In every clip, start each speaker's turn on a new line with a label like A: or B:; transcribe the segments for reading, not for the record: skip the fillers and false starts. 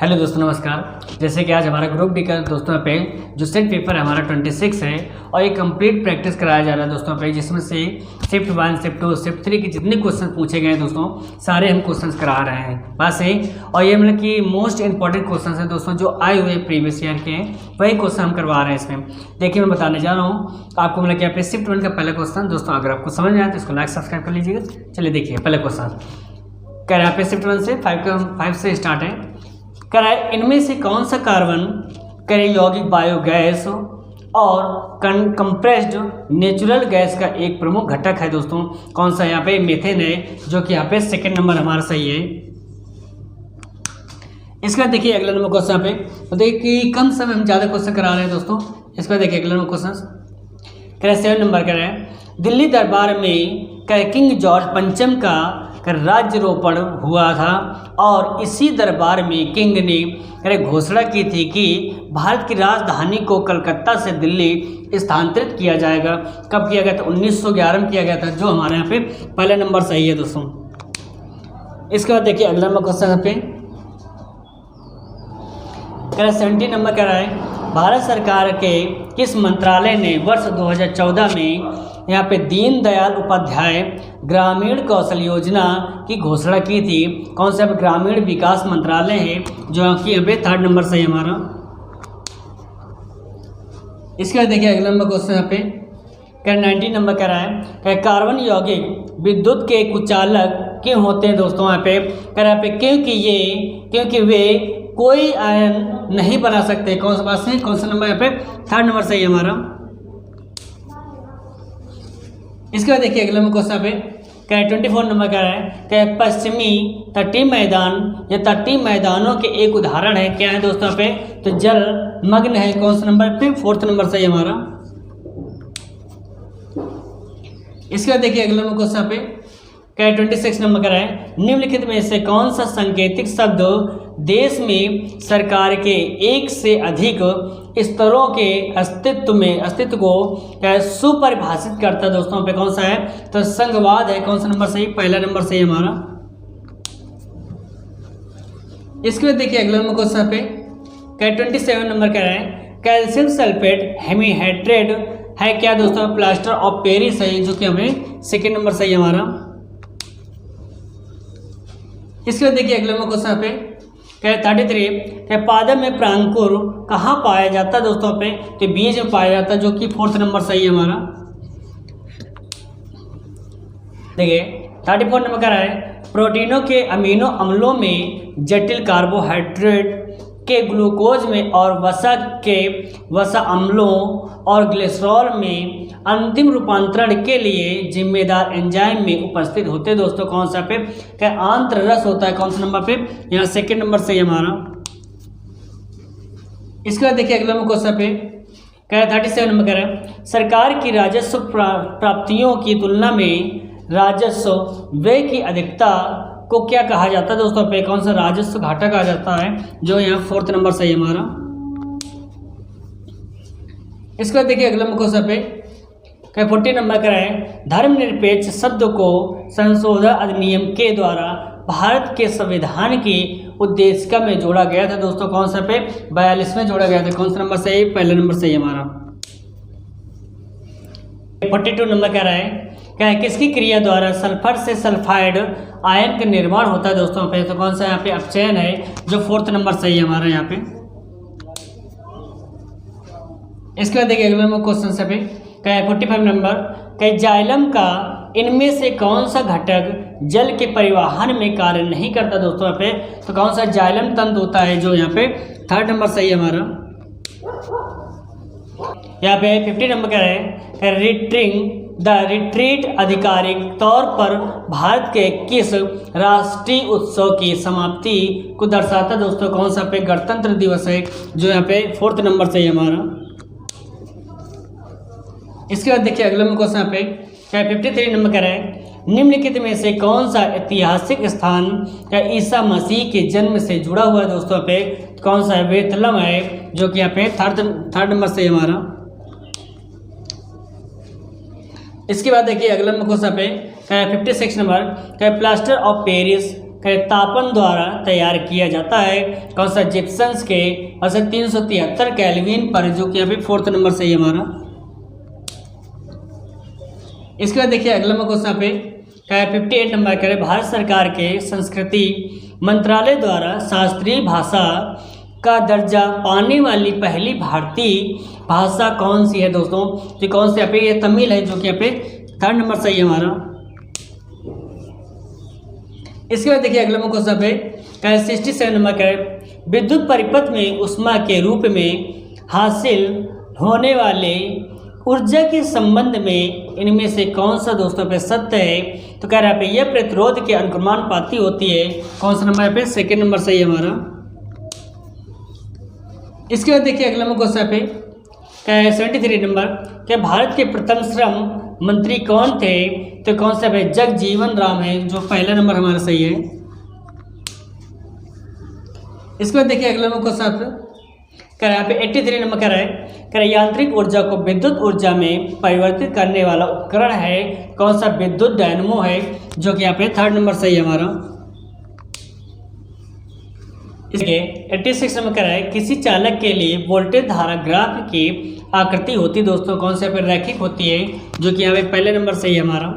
A: Hello दोस्तों, नमस्कार। जैसे कि आज हमारा ग्रुप डी का दोस्तों पे जो सेट पेपर है हमारा 26 है और ये कंप्लीट प्रैक्टिस कराया जा रहा है दोस्तों पे, जिसमें से शिफ्ट 1, शिफ्ट 2, शिफ्ट 3 के जितने क्वेश्चन पूछे गए हैं दोस्तों, सारे हम क्वेश्चंस करा रहे हैं बस ही। और ये मतलब कि मोस्ट इंपॉर्टेंट क्वेश्चन है दोस्तों, जो आए हुए प्रीवियस ईयर के हैं वही क्वेश्चन हम करवा रहे हैं इसमें। देखिए मैं बताने जा रहा हूँ आपको, मतलब कि यहाँ पे शिफ्ट 1 का पहला क्वेश्चन दोस्तों, अगर आपको समझ में आए तो इसको लाइक सब्सक्राइब कर लीजिएगा। चलिए देखिए पहला क्वेश्चन कह रहे हैं, यहाँ पे शिफ्ट 1 से 5 से स्टार्ट है। कह रहा है इनमें से कौन सा कार्बन करे यौगिक बायोगैस और कंप्रेस्ड नेचुरल गैस का एक प्रमुख घटक है दोस्तों। कौन सा? यहाँ पे मेथेन है, जो कि यहाँ पे सेकंड नंबर हमारा सही है। इसका देखिए अगला नंबर क्वेश्चन पे, तो देखिए कि कम समय हम ज़्यादा क्वेश्चन करा रहे हैं दोस्तों। इसका देखिए अगला नंबर क्वेश्चन कह रहे 7 नंबर कह रहे हैं, दिल्ली दरबार में किंग जॉर्ज पंचम का राज्यरोपण हुआ था और इसी दरबार में किंग ने घोषणा की थी कि भारत की राजधानी को कलकत्ता से दिल्ली स्थानांतरित किया जाएगा। कब किया गया था? 1911 में किया गया था, जो हमारे यहाँ पे पहला नंबर सही है दोस्तों। इसके बाद देखिए अगला नंबर क्वेश्चन पे कह रहा है 70 नंबर कह रहा है, भारत सरकार के किस मंत्रालय ने वर्ष 2014 में यहाँ पे दीनदयाल उपाध्याय ग्रामीण कौशल योजना की घोषणा की थी? कौन सा? ग्रामीण विकास मंत्रालय है, जो कि यहाँ पे 3rd नंबर से हमारा। इसके बाद देखिए अगला नंबर क्वेश्चन यहाँ पे कह 90 नंबर कह रहा है, कार्बन यौगिक विद्युत के कुचालक क्यों होते हैं दोस्तों? यहाँ पे कह रहा है क्योंकि वे कोई आयन नहीं बना सकते। कौन सा बात है? कौन सा नंबर यहाँ पे? 3rd नंबर सही है हमारा। इसके बाद देखिए अगला क्वेश्चन पे क्या 24 नंबर का है, क्या पश्चिमी तटीय मैदान या तटीय मैदानों के एक उदाहरण है। क्या है दोस्तों पे? तो जल मग्न है। कौन सा नंबर पे? 4th नंबर सही हमारा। इसके बाद देखिए अगला क्वेश्चन पे क्या 26 नंबर का है, निम्नलिखित में से कौन सा सांकेतिक शब्द देश में सरकार के एक से अधिक स्तरों के अस्तित्व को सुपरिभाषित करता है दोस्तों पे? कौन सा है? तो संघवाद है। कौन सा नंबर सही? पहला नंबर सही हमारा। इसके बाद देखिए अगला नंबर क्वेश्चन पे क्या 27 नंबर कह रहा है, कैल्शियम सल्फेट हेमीहाइड्रेट है क्या दोस्तों? प्लास्टर ऑफ पेरिस है, जो कि हमें 2nd नंबर सही हमारा। इसके बाद देखिए अगला क्वेश्चन पे क्या 33 क्या पादप में प्रांकुर कहाँ पाया जाता है दोस्तों पे? तो बीज में पाया जाता है, जो कि 4th नंबर सही है हमारा। देखिए 34 नंबर का है, प्रोटीनों के अमीनो अम्लों में जटिल कार्बोहाइड्रेट के ग्लूकोज में और वसा अम्लों और ग्लिसरॉल में अंतिम रूपांतरण के लिए जिम्मेदार एंजाइम में उपस्थित होते हैं दोस्तों। कौन सा पे? क्या आंत्र रस होता है। कौन सा नंबर पे? यहाँ 2nd नंबर से हमारा। इसके बाद देखिए अगला क्वेश्चन पे क्या 37 नंबर कह रहा है, सरकार की राजस्व प्राप्तियों की तुलना में राजस्व व्यय की अधिकता को क्या कहा जाता है दोस्तों पे? कौन सा? राजस्व घाटा कहा जाता है, जो यहाँ 4th नंबर सही है हमारा। इसके बाद देखिए अगला क्वेश्चन पे क्या 40 नंबर का है, धर्मनिरपेक्ष शब्द को संशोधन अधिनियम के द्वारा भारत के संविधान की उद्देशिका में जोड़ा गया था दोस्तों। कौन सा पे? 42 में जोड़ा गया था। कौन सा नंबर सही? पहला नंबर सही हमारा। 42 नंबर कह रहा है, क्या है किसकी क्रिया द्वारा सल्फर से सल्फाइड आयन का निर्माण होता है दोस्तों पे? तो कौन सा यहाँ पे? अपचयन है, जो 4th नंबर सही है हमारा यहाँ पे। इसके बाद देखिए अगला क्वेश्चन से पे क्या 45 नंबर, क्या जाइलम का इनमें से कौन सा घटक जल के परिवहन में कार्य नहीं करता दोस्तों यहाँ पे? तो कौन सा? जाइलम तंतु होता है, जो यहाँ पे 3rd नंबर सही है हमारा। यहाँ पे 50 नंबर का है, रिट्रीट आधिकारिक तौर पर भारत के किस राष्ट्रीय उत्सव की समाप्ति को दर्शाता दोस्तों? कौन सा पे? गणतंत्र दिवस है, जो यहाँ पे 4th नंबर से हमारा। इसके बाद देखिए अगला क्वेश्चन पे क्या 53 नंबर का है, निम्नलिखित में से कौन सा ऐतिहासिक स्थान क्या ईसा मसीह के जन्म से जुड़ा हुआ है दोस्तों पे? कौन सा है? बेथलम है, जो कि यहाँ पे 3rd नंबर से हमारा। इसके बाद देखिए अगला क्वेश्चन पे 56 नंबर क्या प्लास्टर ऑफ पेरिस तापन द्वारा तैयार किया जाता है? कौन सा? जिप्सन्स के। और 373 केल्विन पर, जो कि यहाँ पे 4th नंबर सही है हमारा। इसके बाद देखिए अगला क्वेश्चन पे क्या है 58 नंबर का है, भारत सरकार के संस्कृति मंत्रालय द्वारा शास्त्रीय भाषा का दर्जा पाने वाली पहली भारतीय भाषा कौन सी है दोस्तों? तो कौन सी? यहाँ पे ये तमिल है, जो कि यहाँ पे 3rd नंबर सही है हमारा। इसके बाद देखिए अगला क्वेश्चन पे क्या है 67 नंबर का है, विद्युत परिपथ में ऊष्मा के रूप में हासिल होने वाले ऊर्जा के संबंध में इनमें से कौन सा दोस्तों पे सत्य है? तो कह रहा है पे यह प्रतिरोध के अनुक्रमानुपाती होती है। कौन सा नंबर पे? 2nd नंबर सही है हमारा। इसके बाद देखिए अगला क्वेश्चन पे क्या है 73 नंबर, क्या भारत के प्रथम श्रम मंत्री कौन थे? तो कौन सा है? जगजीवन राम है, जो पहला नंबर हमारा सही है। इसके बाद देखिए अगला क्वेश्चन कह रहा है यहाँ पे 83 नंबर कह रहा है, कह रहा है यांत्रिक ऊर्जा को विद्युत ऊर्जा में परिवर्तित करने वाला उपकरण है? कौन सा? विद्युत डायनमो है, जो कि यहाँ पे 3rd नंबर सही है हमारा। इसके 86 नंबर कह रहा है, किसी चालक के लिए वोल्टेज धारा ग्राफ की आकृति होती दोस्तों कौन से? पर रैखिक होती है, जो कि यहाँ पे पहले नंबर सही है हमारा।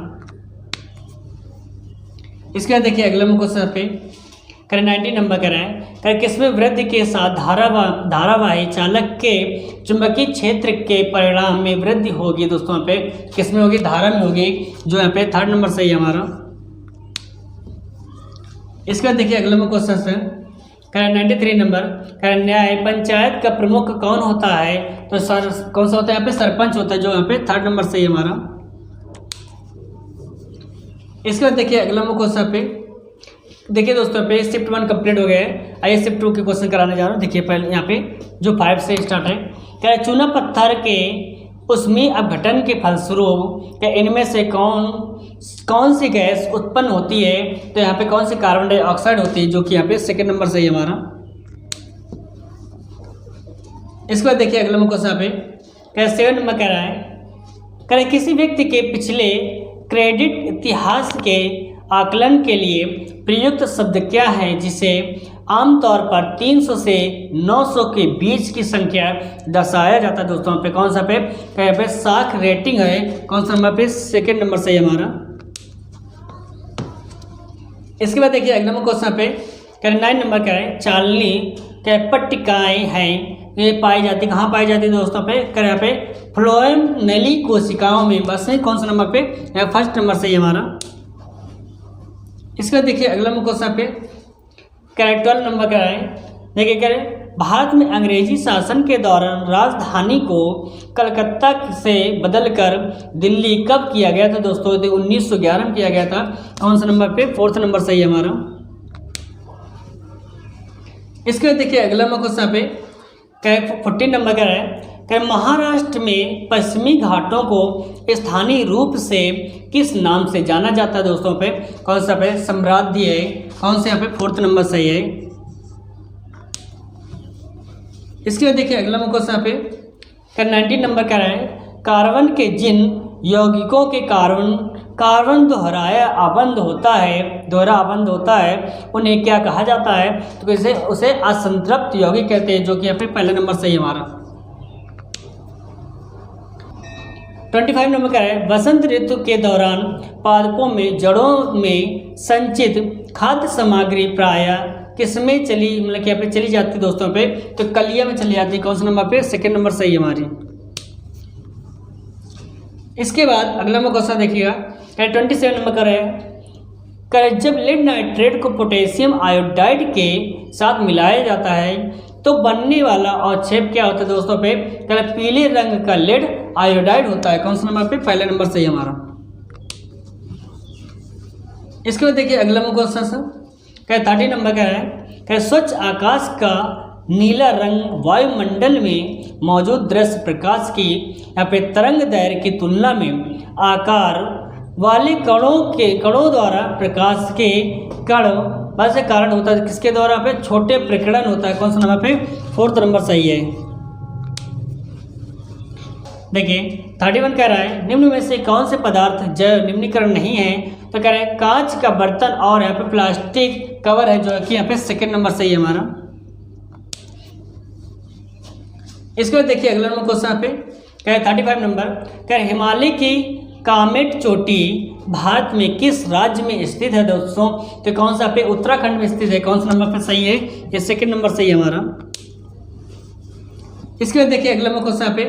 A: इसके बाद देखिए अगला क्वेश्चन पे करें 90 नंबर का है, करें किसमें वृद्धि के साथ धारावाही चालक के चुंबकीय क्षेत्र के परिणाम में वृद्धि होगी दोस्तों? यहाँ पे किसमें होगी? धारा में होगी, जो यहाँ पे 3rd नंबर सही है हमारा। इसके बाद देखिए अगला क्वेश्चन है करें 93 नंबर, करें न्याय पंचायत का प्रमुख कौन होता है? तो सर कौन सा होता है? यहाँ पे सरपंच होता है, जो यहाँ पे 3rd नंबर सही है हमारा। इसके बाद देखिए अगला क्वेश्चन पे देखिए दोस्तों पे शिफ्ट 1 कंप्लीट हो गया है। आइए शिफ्ट 2 के क्वेश्चन कराने जा रहा हूँ। देखिए पहले यहाँ पे जो 5 से स्टार्ट है, क्या है चूना पत्थर के उसमें अपघटन के फलस्वरूप क्या इनमें से कौन सी गैस उत्पन्न होती है? तो यहाँ पे कौन सी? कार्बन डाइऑक्साइड होती है, जो कि यहाँ पे 2nd नंबर सही है हमारा। इसके बाद देखिए अगला क्वेश्चन पे क्या 7 नंबर कह रहा है, कह रहे किसी व्यक्ति के पिछले क्रेडिट इतिहास के आकलन के लिए प्रयुक्त शब्द क्या है, जिसे आमतौर पर 300 से 900 के बीच की संख्या दर्शाया जाता है दोस्तों? पे कौन सा? पे साख रेटिंग है। कौन सा नंबर पे? 2nd नंबर सही है हमारा। इसके बाद देखिए अगला क्वेश्चन पे कह 9 नंबर का है, चालनी क्या पट्टिकाएँ हैं, ये पाई जाती कहाँ पाई जाती है दोस्तों? पे कह यहाँ पे फ्लोएम नली कोशिकाओं में बस है। कौन सा नंबर पे? 1st नंबर सही है हमारा। इसका देखिए अगला क्वेश्चन पे करें 12 नंबर का है, देखिए करें भारत में अंग्रेजी शासन के दौरान राजधानी को कलकत्ता से बदलकर दिल्ली कब किया गया था दोस्तों? तो 1911 में किया गया था। कौन सा नंबर पे? 4th नंबर सही है हमारा। इसके बाद देखिए अगला क्वेश्चन पे करें 14 नंबर का है, करें महाराष्ट्र में पश्चिमी घाटों को स्थानीय रूप से किस नाम से जाना जाता है दोस्तों? पे कौन सा? पे सम्राज्ञी है। कौन से? यहाँ पे 4th नंबर सही है। इसके बाद देखिए अगला क्वेश्चन पे 19 नंबर का है, कार्बन के जिन यौगिकों के कार्बन दोहरा आबंध होता है उन्हें क्या कहा जाता है? तो कैसे? उसे असंतृप्त यौगिक कहते हैं, जो कि यहाँ पे पहला नंबर सही है हमारा। 25 नंबर का है, बसंत ऋतु के दौरान पादपों में जड़ों में संचित खाद्य सामग्री प्रायः किसमें चली मतलब कि यहाँ पे चली जाती है दोस्तों? पे तो कलिया में चली जाती है। कौन सा नंबर पे? 2nd नंबर सही है हमारी। इसके बाद अगला क्वेश्चन देखिएगा, 27 नंबर का है, जब लेड नाइट्रेट को पोटेशियम आयोडाइड के साथ मिलाया जाता है तो बनने वाला अवक्षेप क्या होता है दोस्तों? पे पीले रंग का लेड आयोडाइड होता है। कौन सा नंबर पे? पहला नंबर सही हमारा। इसके बाद देखिए अगला क्वेश्चन 30 नंबर का है, स्वच्छ आकाश का नीला रंग वायुमंडल में मौजूद दृश्य प्रकाश की यहाँ पे तरंग दैर्घ्य की तुलना में आकार वाले कणों द्वारा प्रकाश के कण बस कारण होता है। किसके द्वारा? पे छोटे प्रकीर्णन होता है। कौन सा नंबर पे? 4th नंबर सही है। देखिए 31 कह रहा है, निम्न में से कौन से पदार्थ जैव निम्नीकरण नहीं है? तो कह रहे हैं कांच का बर्तन और यहाँ पे प्लास्टिक कवर है जो कि यहाँ पे सेकंड नंबर सही है हमारा। इसके बाद देखिए अगला नंबर क्वेश्चन यहाँ पे क्या है 35 नंबर, क्या हिमालय की कामेट चोटी भारत में किस राज्य में स्थित है दोस्तों? तो कौन सा पे उत्तराखंड में स्थित है। कौन सा नंबर पे सही है? ये सेकंड नंबर सही है हमारा। इसके बाद देखिए अगला नंबर क्वेश्चन यहाँ पे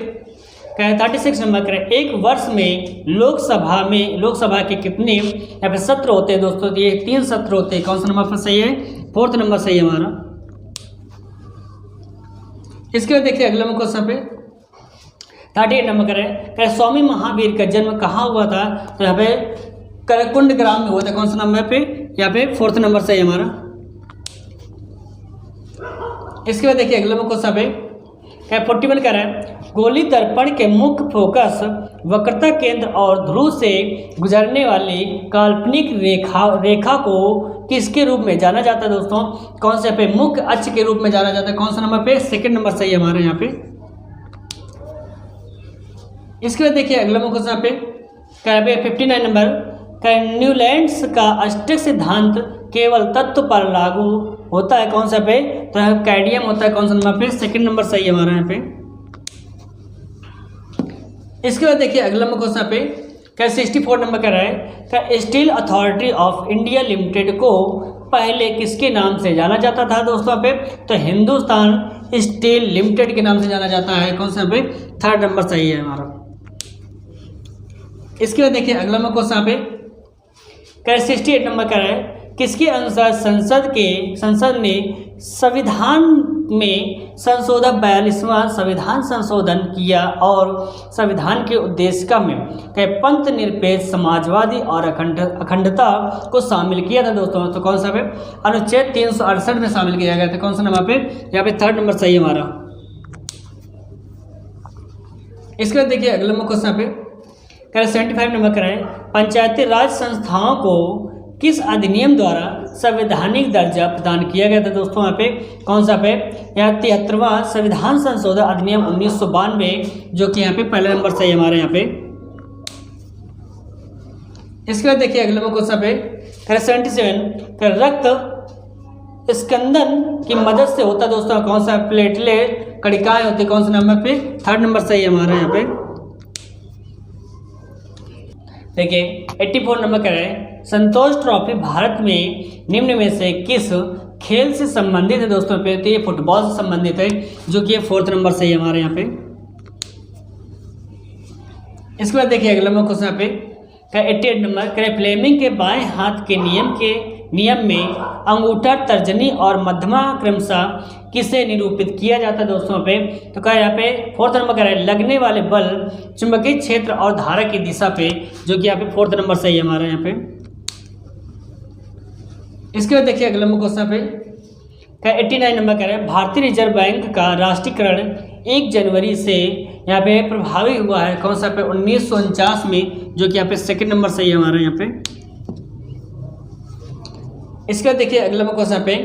A: क्या है 36 नंबर, करें एक वर्ष में लोकसभा के कितने यहाँ पे सत्र होते हैं दोस्तों? तो ये 3 सत्र होते हैं। कौन सा नंबर पर सही है? 4th नंबर सही है हमारा। इसके बाद देखिए अगला नंबर क्वेश्चन पे 38 नंबर करें, क्या स्वामी महावीर का जन्म कहाँ हुआ था? तो यहाँ पे करकुंड ग्राम में हुआ था। कौन सा नंबर पे? यहाँ पे 4th नंबर सही है हमारा। इसके बाद देखिए अगला नंबर क्वेश्चन पे क्या 41 का है, गोली दर्पण के मुख्य फोकस वक्रता केंद्र और ध्रुव से गुजरने वाली काल्पनिक रेखा को किसके रूप में जाना जाता है दोस्तों? कौन से पे? मुख्य अक्ष के रूप में जाना जाता है। कौन सा नंबर पे? सेकंड नंबर सही है हमारे यहाँ पे। इसके बाद देखिए अगला क्वेश्चन पे क्या 59 नंबर, क्या न्यूलैंड्स का अष्टक सिद्धांत केवल तत्व पर लागू होता है? कौन सा पे? तो कैडियम होता है। कौन सा नंबर पे? सेकंड नंबर सही है हमारा यहाँ पे। इसके बाद देखिए अगला क्वेश्चन पे क्या 64 नंबर का है, क्या steel authority of India limited को पहले किसके नाम से जाना जाता था दोस्तों पे? तो हिंदुस्तान स्टील लिमिटेड के नाम से जाना जाता है। कौन सा पे? 3rd नंबर सही है हमारा। इसके बाद देखिए अगला क्वेश्चन पे क्या 68 नंबर का है, किसके अनुसार संसद ने संविधान में संशोधन 42वां संविधान संशोधन किया और संविधान के उद्देशिका में क्या पंथ निरपेक्ष समाजवादी और अखंडता को शामिल किया था दोस्तों? तो कौन सा पे? अनुच्छेद 368 में शामिल किया गया था। कौन सा नंबर पे? यहाँ पे 3rd नंबर सही है हमारा। इसके बाद देखिए अगला क्वेश्चन पे 75 नंबर का है, पंचायती राज संस्थाओं को किस अधिनियम द्वारा संवैधानिक दर्जा प्रदान किया गया था दोस्तों? यहाँ पे कौन सा पे? यहाँ 73वां संविधान संशोधन अधिनियम 1992 जो कि यहाँ पे पहला नंबर सही है हमारे यहाँ पे। इसके बाद देखिए अगला क्वेश्चन पे 77 रक्त स्कंदन की मदद से होता दोस्तों? कौन सा? प्लेटलेट कणिकाएं होती। कौन सा नंबर पे? 3rd नंबर सही है हमारे यहाँ पे। देखिए 84 नंबर का है, संतोष ट्रॉफी भारत में निम्न में से किस खेल से संबंधित है दोस्तों पे? तो ये फुटबॉल से संबंधित है जो कि 4th नंबर सही है हमारे यहाँ पे। इसके बाद देखिए अगला क्वेश्चन पे क्या 88 नंबर करें, फ्लेमिंग के बाएं हाथ के नियम में अंगूठा, तर्जनी और मध्यमा क्रमशः किसे निरूपित किया जाता है दोस्तों पे? तो क्या यहाँ पे 4th नंबर का है, लगने वाले बल, चुंबकीय क्षेत्र और धारा की दिशा पे जो कि यहाँ पे 4th नंबर सही है हमारा यहाँ पे। इसके बाद देखिए अगला क्वेश्चन पे क्या 89 नंबर का है, भारतीय रिजर्व बैंक का राष्ट्रीयकरण 1 जनवरी से यहाँ पे प्रभावी हुआ है। कौन सा पे? 1949 में जो कि यहाँ पे 2nd नंबर सही है हमारा यहाँ पे। इसके बाद देखिए अगला क्वेश्चन पे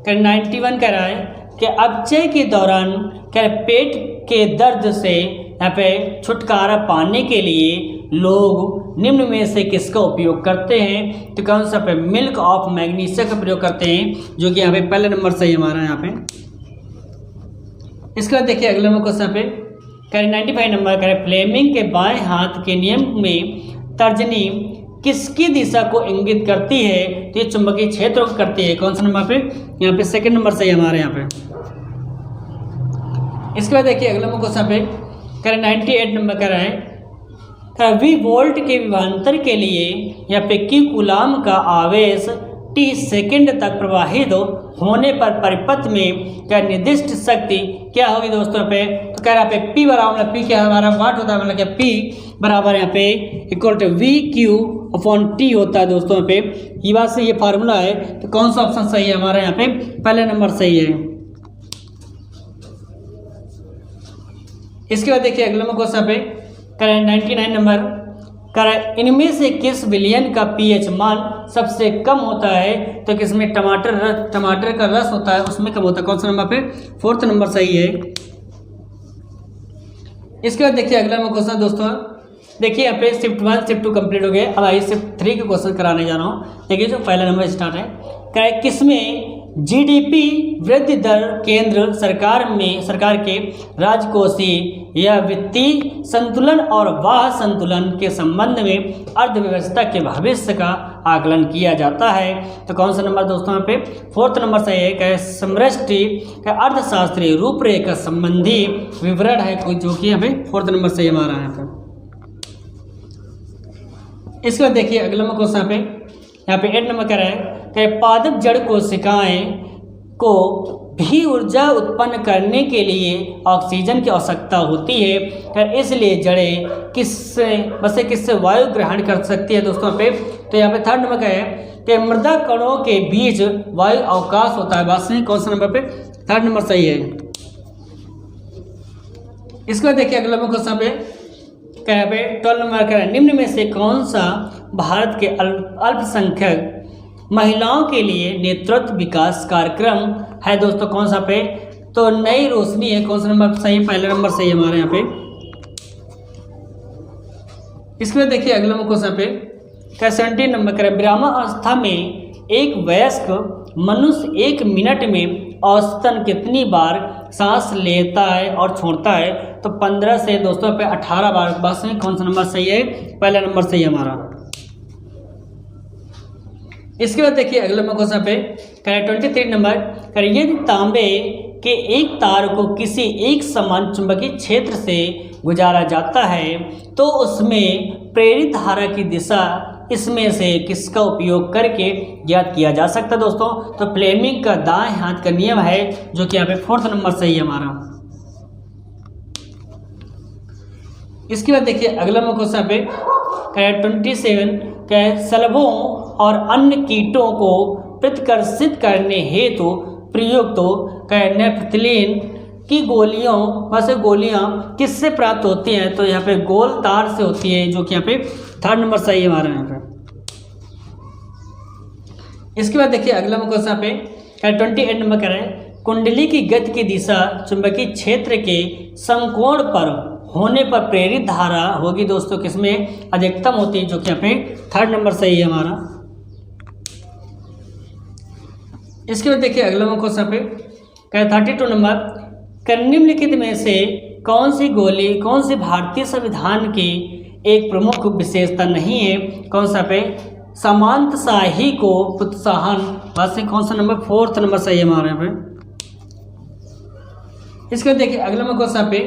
A: क्या 91 कह रहा है कि अपचय के दौरान क्या पेट के दर्द से यहाँ पे छुटकारा पाने के लिए लोग निम्न में से किसका उपयोग करते हैं? तो कौन सा पे? मिल्क ऑफ मैग्नीशिया का प्रयोग करते हैं जो कि यहाँ पे पहला नंबर सही है हमारा यहाँ पे। इसके बाद देखिए अगला क्वेश्चन पे क्या 95 नंबर का फ्लेमिंग के बाएं हाथ के नियम में तर्जनी किसकी दिशा को इंगित करती है? तो ये चुंबकीय क्षेत्र को करती है। कौन सा नंबर पे? यहाँ पे 2nd नंबर सही है हमारे यहाँ पे। इसके बाद देखिए अगला क्वेश्चन पे क्या 98 नंबर का है, वी वोल्ट के विभवांतर के लिए यहाँ पे Q कूलाम का आवेश t सेकंड तक प्रवाहित होने पर परिपथ में क्या निर्दिष्ट शक्ति क्या होगी दोस्तों पे? तो कह रहा है P बराबर P क्या हमारा वाट होता है, मतलब क्या P बराबर यहाँ पे इक्वल टू VQ/T होता है दोस्तों पे। ये बात से ये फार्मूला है। तो कौन सा ऑप्शन सही है हमारा यहाँ पे? पहला नंबर सही है। इसके बाद देखिए अगला क्वेश्चन पे करें 99 नंबर करें, इनमें से किस विलयन का pH मान सबसे कम होता है? तो किसमें? टमाटर का रस होता है उसमें कम होता है। कौन सा नंबर पे? 4th नंबर सही है। इसके बाद देखिए अगला क्वेश्चन दोस्तों, देखिए यहाँ पे शिफ्ट 1 शिफ्ट 2 कंप्लीट हो गए। अब आइए शिफ्ट 3 के क्वेश्चन कराने जा रहा हूँ। देखिए जो पहला नंबर स्टार्ट है, किसमें जीडीपी वृद्धि दर केंद्र सरकार के राजकोषीय या वित्तीय संतुलन और वाह संतुलन के संबंध में अर्थव्यवस्था के भविष्य का आकलन किया जाता है। तो कौन सा नंबर दोस्तों यहाँ पे 4th नंबर सही है। समष्टि का अर्थशास्त्रीय रूपरेखा संबंधी विवरण है जो कि यहाँ पे 4th नंबर सही हमारा है। इसके बाद देखिए अगला क्वेश्चन पे यहाँ पे 8 नंबर कह रहा है कि पादप जड़ कोशिकाएं को भी ऊर्जा उत्पन्न करने के लिए ऑक्सीजन की आवश्यकता होती है, इसलिए जड़ें किससे वायु ग्रहण कर सकती है दोस्तों पे। तो यहाँ पे 3rd नंबर का है कि मृदा कणों के बीच वायु अवकाश होता है। बात सही कौन सा नंबर पे 3rd नंबर सही है। इसके बाद देखिए अगला क्वेश्चन पे क्या पे 12 नंबर का है निम्न में से कौन सा भारत के अल्पसंख्यक महिलाओं के लिए नेतृत्व विकास कार्यक्रम है दोस्तों। कौन सा पे तो नई रोशनी है। कौन सा नंबर सही है? पहला नंबर सही है हमारे यहाँ पे। इसके बाद देखिए अगला क्वेश्चन पे क्या 17 नंबर का विरामावस्था में एक वयस्क मनुष्य 1 मिनट में औसतन कितनी बार सांस लेता है और छोड़ता है। तो 15 से दोस्तों पे 18 बार। बस में कौन सा नंबर सही है? पहला नंबर सही है हमारा। इसके बाद देखिए अगला क्वेश्चन पे 23 नंबर यदि तांबे के एक तार को किसी एक समान चुंबकीय क्षेत्र से गुजारा जाता है तो उसमें प्रेरित धारा की दिशा इसमें से किसका उपयोग करके ज्ञात किया जा सकता है दोस्तों। तो फ्लेमिंग का दाएं हाथ का नियम है जो कि यहाँ पे 4th नंबर सही है हमारा। इसके बाद देखिए अगला क्वेश्चन पे 27 शलभों और अन्य कीटों को प्रतिकर्षित करने हेतु प्रयुक्त नेपथलीन की गोलियां किससे प्राप्त होती हैं। तो यहाँ पे गोल तार से होती है जो कि यहाँ पे 3rd नंबर सही है हमारा यहाँ पे। इसके बाद देखिए अगला क्वेश्चन पे 28 नंबर कह रहे हैं कुंडली की गति की दिशा चुंबकीय क्षेत्र के समकोण पर होने पर प्रेरित धारा होगी दोस्तों किसमें अधिकतम होती है जो कि यहाँ पे 3rd नंबर सही है हमारा। इसके बाद देखिए अगला क्वेश्चन पे 32 नंबर निम्नलिखित में से कौन सी भारतीय संविधान की एक प्रमुख विशेषता नहीं है। कौन सा पे समानताशाही को प्रोत्साहन। वैसे कौन सा नंबर 4th नंबर सही है हमारे यहाँ पे। इसके बाद देखिए अगला क्वेश्चन पे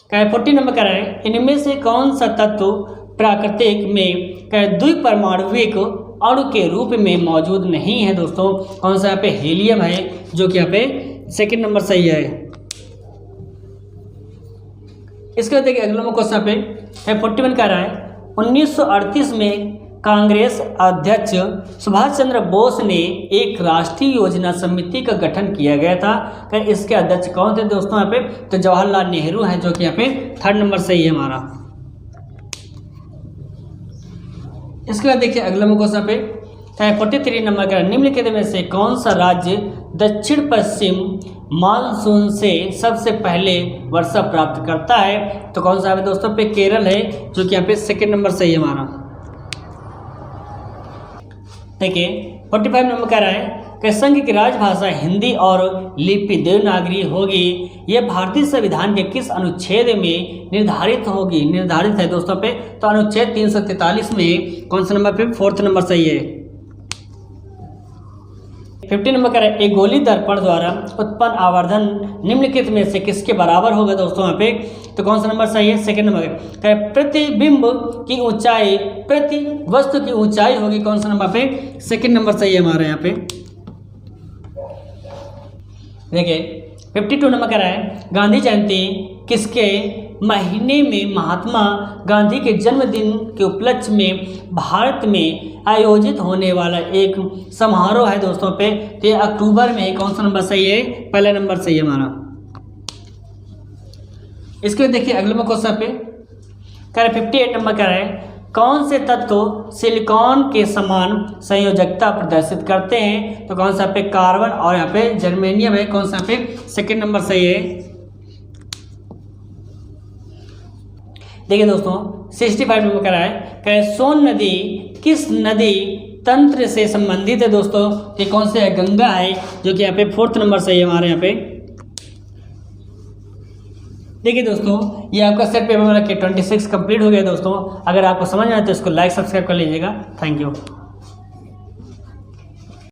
A: 40 नंबर कह रहा है इनमें से कौन सा तत्व प्राकृतिक में द्विपरमाणुविक अणु के रूप में मौजूद नहीं है दोस्तों। कौन सा यहाँ पे हीलियम है जो कि यहाँ पे 2nd नंबर सही है। इसके बाद देखिए अगला क्वेश्चन पे 41 कह रहा है 1938 में कांग्रेस अध्यक्ष सुभाष चंद्र बोस ने एक राष्ट्रीय योजना समिति का गठन किया गया था। इसके अध्यक्ष कौन थे दोस्तों यहाँ पे। तो जवाहरलाल नेहरू हैं जो कि यहाँ पे 3rd नंबर सही है हमारा। इसके बाद देखिए अगला क्वेश्चन पे 43 नंबर का निम्नलिखित में से कौन सा राज्य दक्षिण पश्चिम मानसून से सबसे पहले वर्षा प्राप्त करता है। तो कौन सा है दोस्तों पे केरल है जो कि यहाँ पे 2nd नंबर सही है हमारा। देखिए 45 नंबर कह रहा है कि संघ की राजभाषा हिंदी और लिपि देवनागरी होगी। यह भारतीय संविधान के किस अनुच्छेद में निर्धारित है दोस्तों पे। तो अनुच्छेद 343 में कौन सा नंबर पे 4th नंबर सही है। 50 नंबर कह रहा है एक गोली दर्पण द्वारा उत्पन्न आवर्धन निम्नलिखित में से किसके बराबर होगा दोस्तों यहाँ पे। तो कौन सा नंबर सही है 2nd नंबर का प्रतिबिंब की ऊंचाई प्रति वस्तु की ऊंचाई होगी। कौन सा नंबर पे 2nd नंबर सही है हमारे यहाँ पे। देखिए 52 नंबर कह रहा है गांधी जयंती किसके महीने में महात्मा गांधी के जन्मदिन के उपलक्ष्य में भारत में आयोजित होने वाला एक समारोह है दोस्तों पे। तो ये अक्टूबर में। कौन सा नंबर सही है? पहला नंबर सही है हमारा। इसके बाद देखिए अगले क्वेश्चन पे कह रहे 58 नंबर कह रहा है कौन से तत्व सिलिकॉन के समान संयोजकता प्रदर्शित करते हैं। तो कौन सा पे कार्बन और यहाँ पे जर्मेनियम है। कौन सा पे 2nd नंबर सही है। देखिए दोस्तों 65 नंबर कह रहा है सोन नदी किस नदी तंत्र से संबंधित है दोस्तों। ये कौन से है? गंगा है, जो कि यहाँ पे 4th नंबर से है हमारे यहाँ पे। देखिए दोस्तों, ये आपका सेट पेपर वाला के 26 कंप्लीट हो गया दोस्तों। अगर आपको समझ में आए तो इसको लाइक सब्सक्राइब कर लीजिएगा। Thank you.